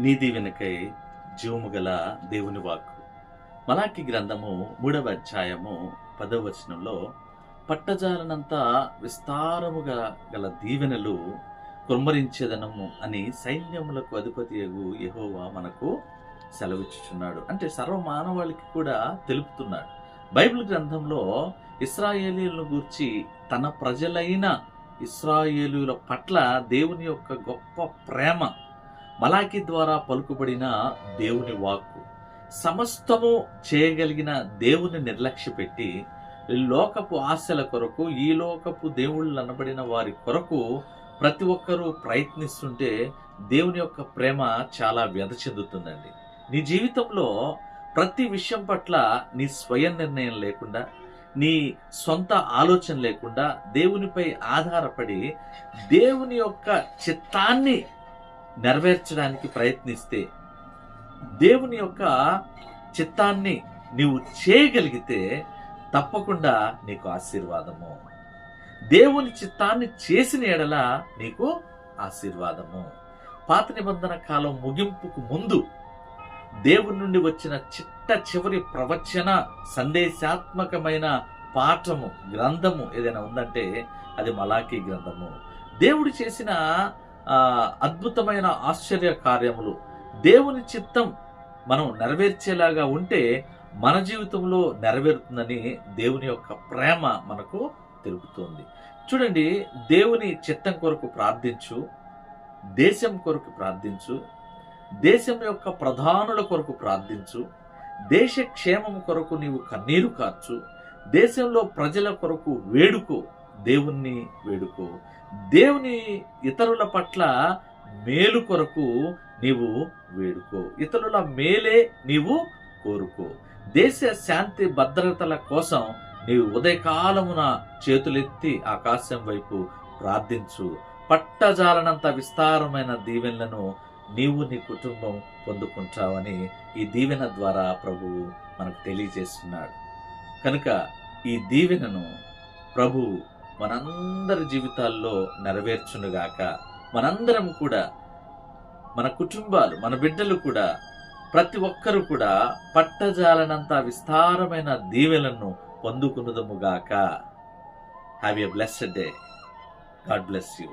నీ దీవెనకై జీవము గల దేవుని వాక్కు. మలాకి గ్రంథము 3వ అధ్యాయము 10వ వచనంలో పట్టజాలనంత విస్తారముగా గల దీవెనలు కుమ్మరించేదనము అని సైన్యములకు అధిపతియగు యెహోవా మనకు సెలవిచ్చుచున్నాడు. అంటే సర్వ మానవాళికి కూడా తెలుపుతున్నాడు. బైబిల్ గ్రంథంలో ఇశ్రాయేలీయులను గూర్చి తన ప్రజలైన ఇశ్రాయేలీయుల పట్ల దేవుని యొక్క గొప్ప ప్రేమ మలాకి ద్వారా పలుకుబడిన దేవుని వాక్కు. సమస్తము చేయగలిగిన దేవుని నిర్లక్ష్యపెట్టి లోకపు ఆశల కొరకు, ఈ లోకపు దేవుళ్ళు అనబడిన వారి కొరకు ప్రతి ఒక్కరూ ప్రయత్నిస్తుంటే దేవుని యొక్క ప్రేమ చాలా వ్యధ చెందుతుందండి. నీ జీవితంలో ప్రతి విషయం పట్ల నీ స్వయం నిర్ణయం లేకుండా, నీ సొంత ఆలోచన లేకుండా దేవునిపై ఆధారపడి దేవుని యొక్క చిత్తాన్ని నెరవేర్చడానికి ప్రయత్నిస్తే, దేవుని యొక్క చిత్తాన్ని నీవు చేయగలిగితే తప్పకుండా నీకు ఆశీర్వాదము. దేవుని చిత్తాన్ని చేసిన ఎడల నీకు ఆశీర్వాదము. పాత నిబంధన కాలం ముగింపుకు ముందు దేవుని నుండి వచ్చిన చివరి ప్రవచన సందేశాత్మకమైన పాఠము, గ్రంథము ఏదైనా ఉందంటే అది మలాకి గ్రంథము. దేవుడు చేసిన అద్భుతమైన ఆశ్చర్య కార్యములు, దేవుని చిత్తం మనం నెరవేర్చేలాగా ఉంటే మన జీవితంలో నెరవేరుతుందని దేవుని యొక్క ప్రేమ మనకు తెలుపుతుంది. చూడండి, దేవుని చిత్తం కొరకు ప్రార్థించు, దేశం కొరకు ప్రార్థించు, దేశం యొక్క ప్రధానుల కొరకు ప్రార్థించు, దేశ క్షేమం కొరకు నీవు కన్నీరు కార్చు, దేశంలో ప్రజల కొరకు వేడుకో, దేవుణ్ణి వేడుకో, దేవుని ఇతరుల పట్ల మేలు కొరకు నీవు వేడుకో, ఇతరుల మేలే నీవు కోరుకో, దేశ శాంతి భద్రతల కోసం నీవు ఉదయకాలమున చేతులెత్తి ఆకాశం వైపు ప్రార్థించు. పట్టజాలనంత విస్తారమైన దీవెనలను నీవు నీ కుటుంబం పొందుకుంటావని ఈ దీవెన ద్వారా ప్రభువు మనకు తెలియజేస్తున్నాడు. కనుక ఈ దీవెనను ప్రభువు మనందరి జీవితాల్లో నెరవేర్చునుగాక. మనందరం కూడా, మన కుటుంబాలు, మన బిడ్డలు కూడా, ప్రతి ఒక్కరూ కూడా పట్టజాలనంత విస్తారమైన దీవెనలను పొందుకునుదముగాక. Have a blessed day. God bless you.